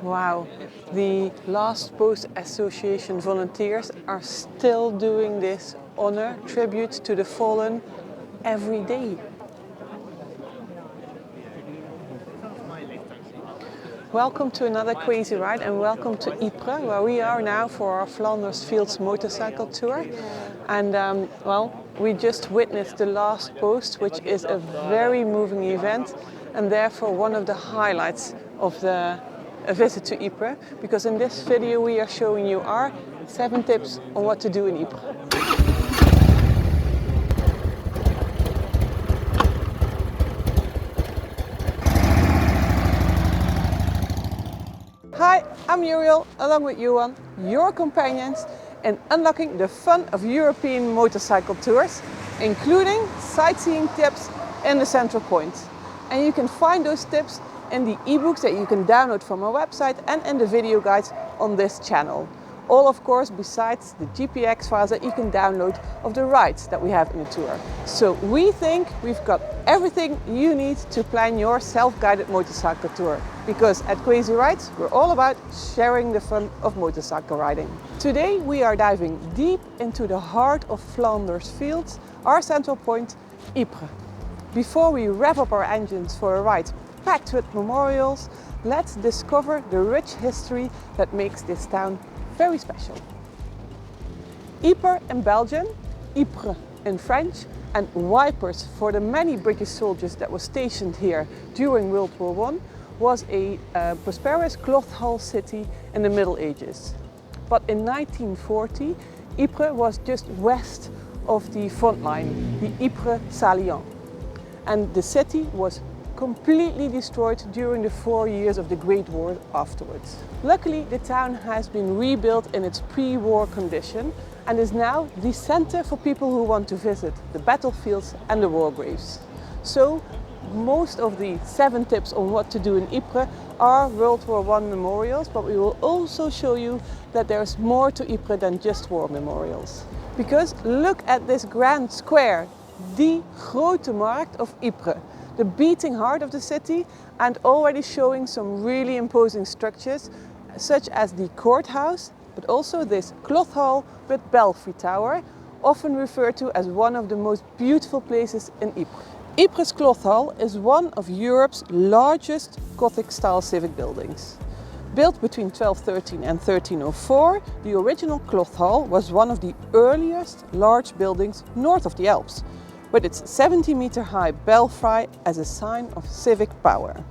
Wow, the Last Post Association volunteers are still doing this honor tribute to the fallen every day. Welcome to another crazy ride and welcome to Ypres, where we are now for our Flanders Fields motorcycle tour. And we just witnessed the Last Post, which is a very moving event and therefore one of the highlights of a visit to Ypres, because in this video we are showing you our 7 tips on what to do in Ypres. Hi, I'm Muriel, along with Johan, your companions in unlocking the fun of European motorcycle tours, including sightseeing tips in the central point. And you can find those tips in the ebooks that you can download from our website and in the video guides on this channel. All, of course, besides the GPX files that you can download of the rides that we have in the tour. So we think we've got everything you need to plan your self-guided motorcycle tour. Because at Crazy Rides, we're all about sharing the fun of motorcycle riding. Today we are diving deep into the heart of Flanders Fields, our central point, Ypres. Before we rev up our engines for a ride packed with memorials, let's discover the rich history that makes this town very special. Ypres in Belgian, Ypres in French, and Wipers for the many British soldiers that were stationed here during World War I, was a prosperous cloth hull city in the Middle Ages. But in 1940, Ypres was just west of the front line, the Ypres Salient. And the city was completely destroyed during the 4 years of the Great War afterwards. Luckily, the town has been rebuilt in its pre-war condition and is now the center for people who want to visit the battlefields and the war graves. So, most of the 7 tips on what to do in Ypres are World War I memorials, but we will also show you that there's more to Ypres than just war memorials. Because look at this grand square, the Grote Markt of Ypres, the beating heart of the city, and already showing some really imposing structures such as the courthouse, but also this cloth hall with belfry tower, often referred to as one of the most beautiful places in Ypres. Ypres Cloth Hall is one of Europe's largest Gothic-style civic buildings. Built between 1213 and 1304, the original Cloth Hall was one of the earliest large buildings north of the Alps, with its 70-meter-high belfry as a sign of civic power.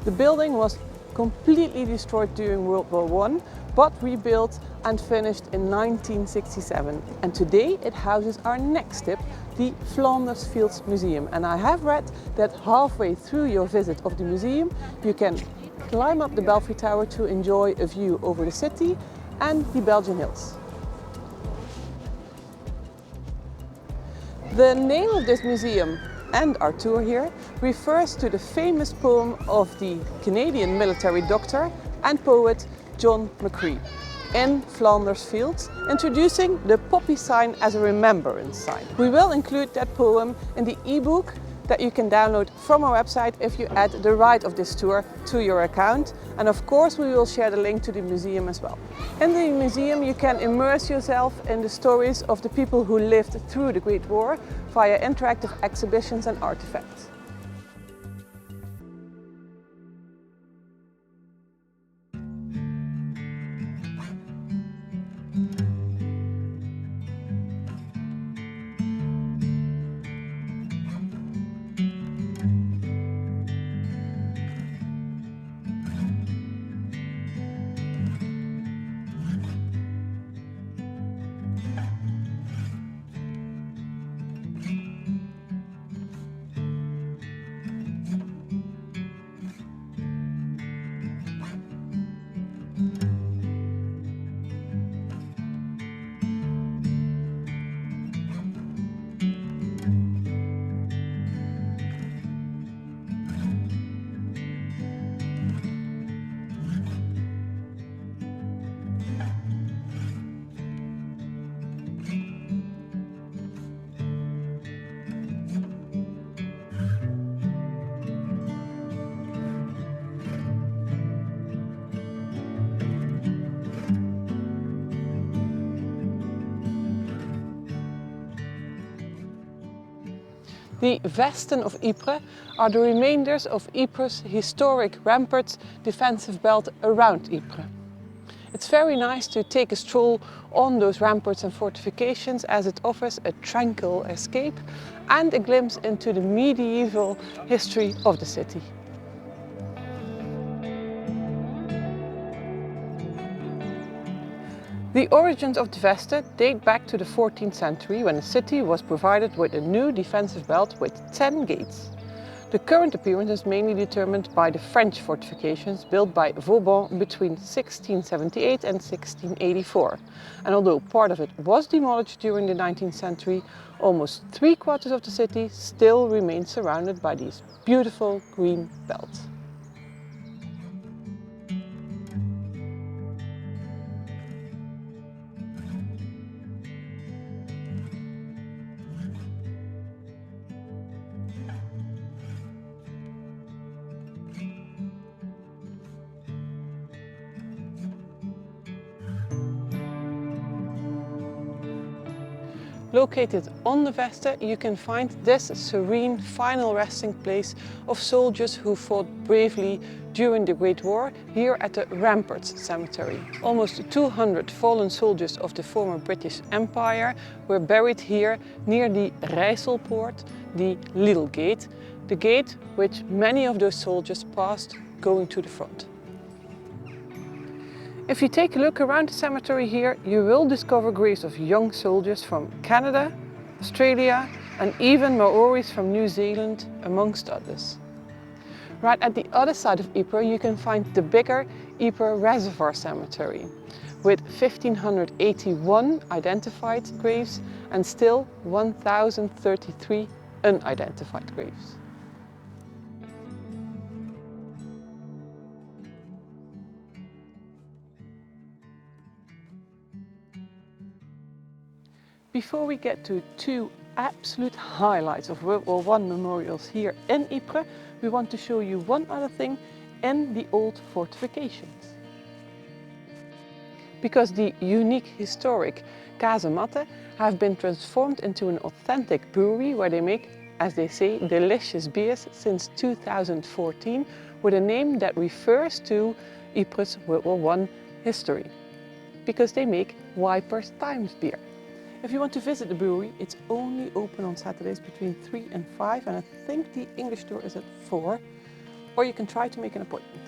The building was completely destroyed during World War I, but rebuilt and finished in 1967. And today it houses our next tip, the Flanders Fields Museum. And I have read that halfway through your visit of the museum, you can climb up the belfry tower to enjoy a view over the city and the Belgian hills. The name of this museum and our tour here refers to the famous poem of the Canadian military doctor and poet John McCrae in Flanders Fields, introducing the poppy sign as a remembrance sign. We will include that poem in the ebook that you can download from our website if you add the ride of this tour to your account. And of course we will share the link to the museum as well. In the museum you can immerse yourself in the stories of the people who lived through the Great War via interactive exhibitions and artifacts. The Vesten of Ypres are the remainders of Ypres' historic ramparts defensive belt around Ypres. It's very nice to take a stroll on those ramparts and fortifications as it offers a tranquil escape and a glimpse into the medieval history of the city. The origins of the Veste date back to the 14th century when the city was provided with a new defensive belt with 10 gates. The current appearance is mainly determined by the French fortifications built by Vauban between 1678 and 1684. And although part of it was demolished during the 19th century, almost 3/4 of the city still remains surrounded by these beautiful green belts. Located on the Veste, you can find this serene final resting place of soldiers who fought bravely during the Great War here at the Ramparts Cemetery. Almost 200 fallen soldiers of the former British Empire were buried here near the Rijsselpoort, the Little Gate, the gate which many of those soldiers passed going to the front. If you take a look around the cemetery here, you will discover graves of young soldiers from Canada, Australia and even Maoris from New Zealand, amongst others. Right at the other side of Ypres you can find the bigger Ypres Reservoir Cemetery, with 1,581 identified graves and still 1,033 unidentified graves. Before we get to two absolute highlights of World War I memorials here in Ypres, we want to show you one other thing in the old fortifications. Because the unique historic casematten have been transformed into an authentic brewery where they make, as they say, delicious beers since 2014 with a name that refers to Ypres' World War I history. Because they make Wipers Times beer. If you want to visit the brewery, it's only open on Saturdays between 3 and 5, and I think the English door is at 4, or you can try to make an appointment.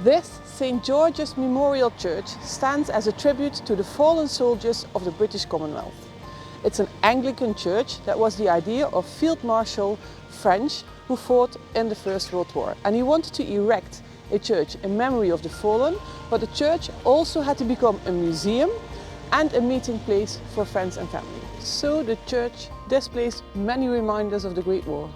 This St. George's Memorial Church stands as a tribute to the fallen soldiers of the British Commonwealth. It's an Anglican church that was the idea of Field Marshal French, who fought in the First World War. And he wanted to erect a church in memory of the fallen, but the church also had to become a museum and a meeting place for friends and family. So the church displays many reminders of the Great War.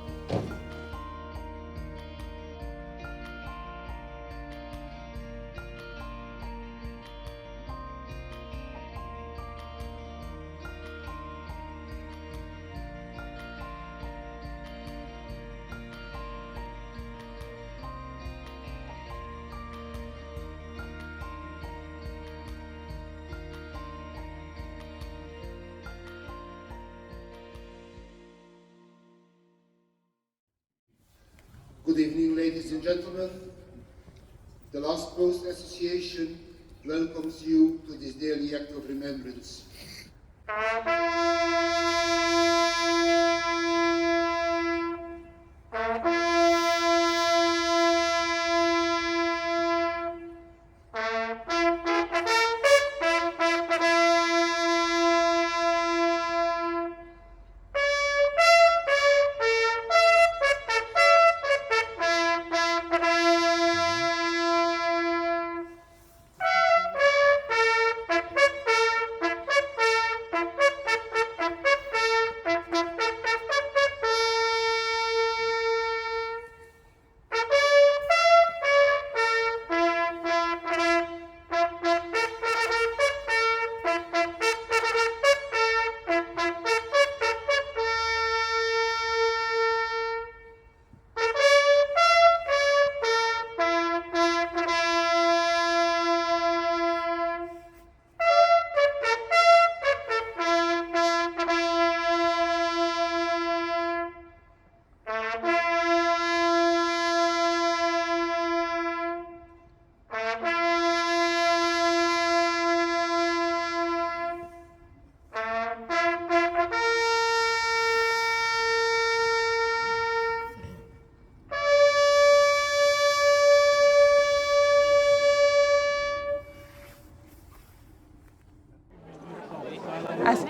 Good evening, ladies and gentlemen. The Last Post Association welcomes you to this daily act of remembrance.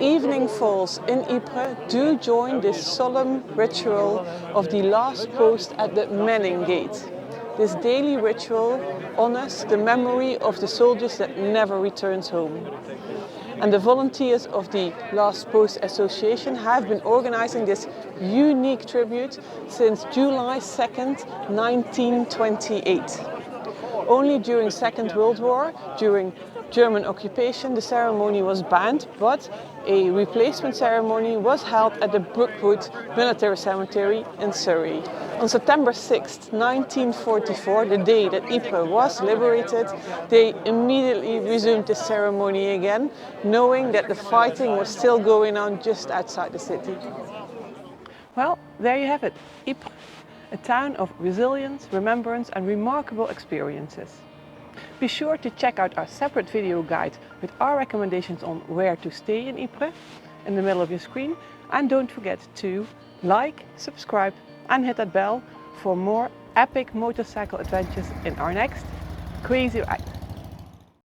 evening falls in Ypres, do join this solemn ritual of the last post at the Menning Gate. This daily ritual honors the memory of the soldiers that never returns home. And the volunteers of the Last Post Association have been organizing this unique tribute since July 2nd, 1928. Only during Second World War, during German occupation, the ceremony was banned, but a replacement ceremony was held at the Brookwood Military Cemetery in Surrey. On September 6, 1944, the day that Ypres was liberated, they immediately resumed the ceremony again, knowing that the fighting was still going on just outside the city. Well, there you have it, Ypres, a town of resilience, remembrance and remarkable experiences. Be sure to check out our separate video guide with our recommendations on where to stay in Ypres in the middle of your screen, and don't forget to like, subscribe and hit that bell for more epic motorcycle adventures in our next Crazy Ride.